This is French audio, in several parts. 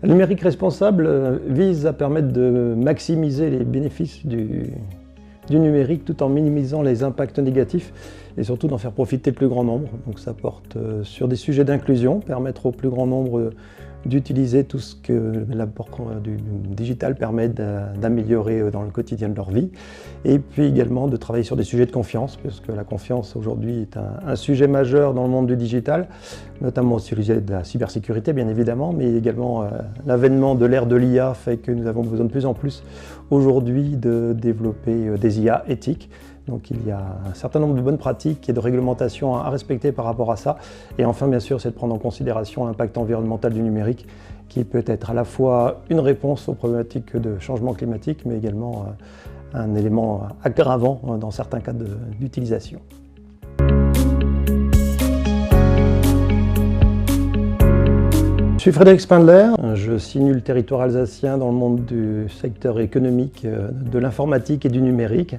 Le numérique responsable vise à permettre de maximiser les bénéfices du numérique tout en minimisant les impacts négatifs et surtout d'en faire profiter le plus grand nombre. Donc ça porte sur des sujets d'inclusion, permettre au plus grand nombre d'utiliser tout ce que l'apport du digital permet d'améliorer dans le quotidien de leur vie. Et puis également de travailler sur des sujets de confiance, puisque la confiance aujourd'hui est un sujet majeur dans le monde du digital, notamment au sujet de la cybersécurité bien évidemment, mais également l'avènement de l'ère de l'IA fait que nous avons besoin de plus en plus aujourd'hui de développer des IA éthiques. Donc il y a un certain nombre de bonnes pratiques et de réglementations à respecter par rapport à ça. Et enfin, bien sûr, c'est de prendre en considération l'impact environnemental du numérique, qui peut être à la fois une réponse aux problématiques de changement climatique, mais également un élément aggravant dans certains cas d'utilisation. Je suis Frédéric Spindler, je signe le territoire alsacien dans le monde du secteur économique, de l'informatique et du numérique,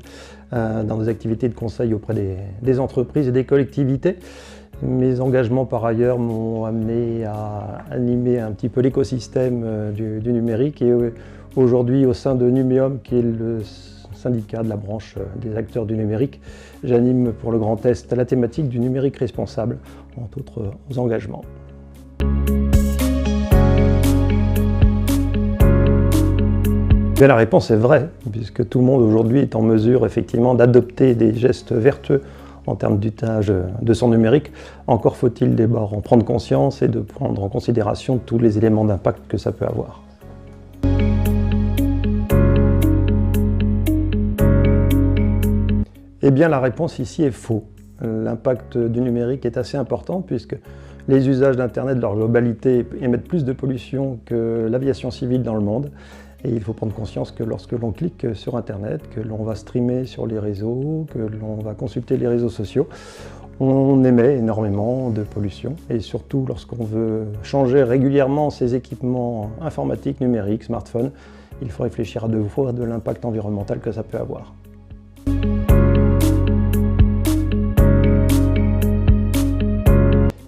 dans des activités de conseil auprès des entreprises et des collectivités. Mes engagements par ailleurs m'ont amené à animer un petit peu l'écosystème du numérique et aujourd'hui au sein de Numéum, qui est le syndicat de la branche des acteurs du numérique, j'anime pour le Grand Est la thématique du numérique responsable, entre autres engagements. Mais la réponse est vraie, puisque tout le monde aujourd'hui est en mesure effectivement d'adopter des gestes vertueux en termes d'usage de son numérique. Encore faut-il d'abord en prendre conscience et de prendre en considération tous les éléments d'impact que ça peut avoir. Eh bien la réponse ici est faux. L'impact du numérique est assez important puisque les usages d'Internet, leur globalité, émettent plus de pollution que l'aviation civile dans le monde. Et il faut prendre conscience que lorsque l'on clique sur Internet, que l'on va streamer sur les réseaux, que l'on va consulter les réseaux sociaux, on émet énormément de pollution. Et surtout lorsqu'on veut changer régulièrement ses équipements informatiques, numériques, smartphones, il faut réfléchir à deux fois de l'impact environnemental que ça peut avoir.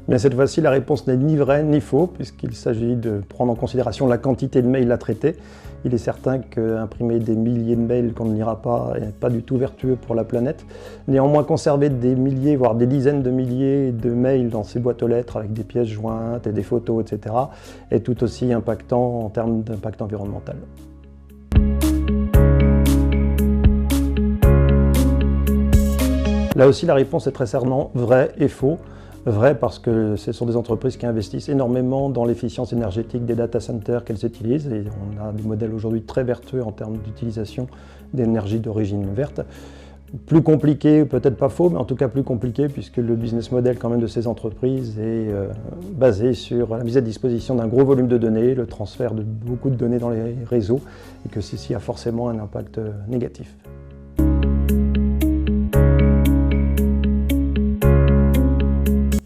Mais cette fois-ci, la réponse n'est ni vraie ni faux, puisqu'il s'agit de prendre en considération la quantité de mails à traiter. Il est certain qu'imprimer des milliers de mails qu'on ne lira pas n'est pas du tout vertueux pour la planète. Néanmoins, conserver des milliers, voire des dizaines de milliers de mails dans ses boîtes aux lettres avec des pièces jointes et des photos, etc., est tout aussi impactant en termes d'impact environnemental. Là aussi, la réponse est très certainement vraie et faux. Vrai parce que ce sont des entreprises qui investissent énormément dans l'efficience énergétique des data centers qu'elles utilisent et on a des modèles aujourd'hui très vertueux en termes d'utilisation d'énergie d'origine verte. Plus compliqué, peut-être pas faux, mais en tout cas plus compliqué puisque le business model quand même de ces entreprises est basé sur la mise à disposition d'un gros volume de données, le transfert de beaucoup de données dans les réseaux et que ceci a forcément un impact négatif.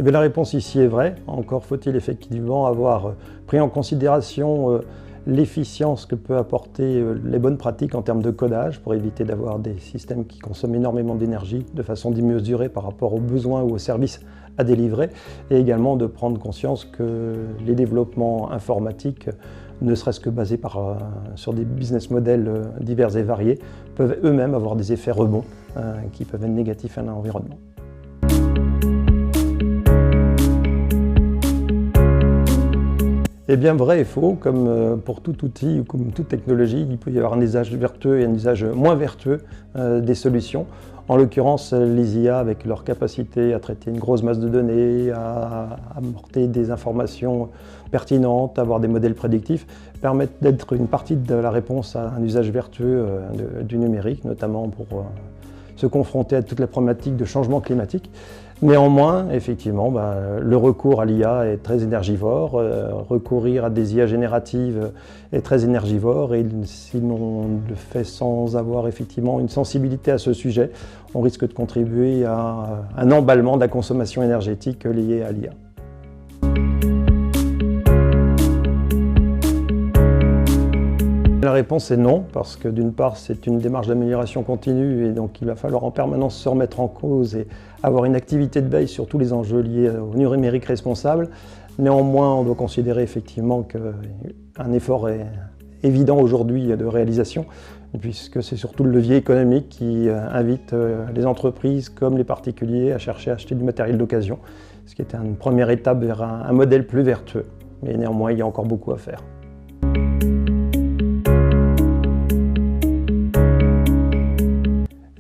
Eh bien, la réponse ici est vraie. Encore faut-il effectivement avoir pris en considération l'efficience que peut apporter les bonnes pratiques en termes de codage pour éviter d'avoir des systèmes qui consomment énormément d'énergie de façon démesurée par rapport aux besoins ou aux services à délivrer et également de prendre conscience que les développements informatiques, ne serait-ce que basés sur des business models divers et variés, peuvent eux-mêmes avoir des effets rebonds qui peuvent être négatifs à l'environnement. Eh bien, vrai et faux, comme pour tout outil ou comme toute technologie, il peut y avoir un usage vertueux et un usage moins vertueux des solutions. En l'occurrence, les IA, avec leur capacité à traiter une grosse masse de données, à apporter des informations pertinentes, à avoir des modèles prédictifs, permettent d'être une partie de la réponse à un usage vertueux du numérique, notamment pour se confronter à toute la problématique de changement climatique. Néanmoins, effectivement, le recours à l'IA est très énergivore, recourir à des IA génératives est très énergivore et si l'on le fait sans avoir effectivement une sensibilité à ce sujet, on risque de contribuer à un emballement de la consommation énergétique liée à l'IA. La réponse est non, parce que d'une part c'est une démarche d'amélioration continue et donc il va falloir en permanence se remettre en cause et avoir une activité de veille sur tous les enjeux liés au numérique responsable. Néanmoins, on doit considérer effectivement qu'un effort est évident aujourd'hui de réalisation, puisque c'est surtout le levier économique qui invite les entreprises comme les particuliers à chercher à acheter du matériel d'occasion, ce qui est une première étape vers un modèle plus vertueux. Mais néanmoins, il y a encore beaucoup à faire.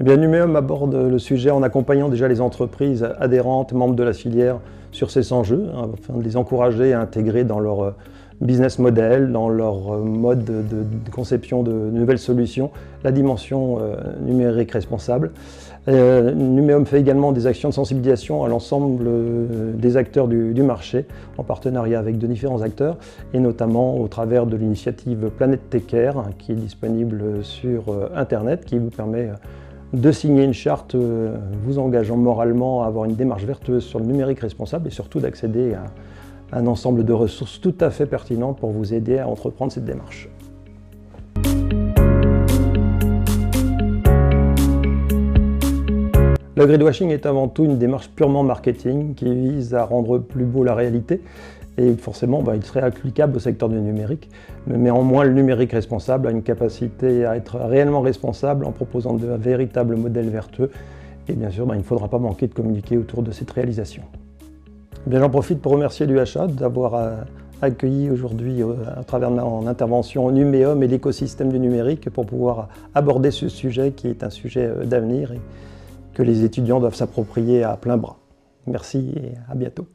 Eh bien, Numéum aborde le sujet en accompagnant déjà les entreprises adhérentes, membres de la filière, sur ces enjeux, afin de les encourager à intégrer dans leur business model, dans leur mode de conception de nouvelles solutions, la dimension numérique responsable. Numéum fait également des actions de sensibilisation à l'ensemble des acteurs du marché, en partenariat avec de différents acteurs, et notamment au travers de l'initiative Planète Tech-Care, qui est disponible sur Internet, qui vous permet de signer une charte vous engageant moralement à avoir une démarche vertueuse sur le numérique responsable et surtout d'accéder à un ensemble de ressources tout à fait pertinentes pour vous aider à entreprendre cette démarche. Le gridwashing est avant tout une démarche purement marketing qui vise à rendre plus beau la réalité. Et forcément, il serait applicable au secteur du numérique. Mais néanmoins, le numérique responsable a une capacité à être réellement responsable en proposant de véritables modèles vertueux. Et bien sûr, il ne faudra pas manquer de communiquer autour de cette réalisation. J'en profite pour remercier l'UHA d'avoir accueilli aujourd'hui, à travers mon intervention, Numéum et l'écosystème du numérique pour pouvoir aborder ce sujet qui est un sujet d'avenir et que les étudiants doivent s'approprier à plein bras. Merci et à bientôt.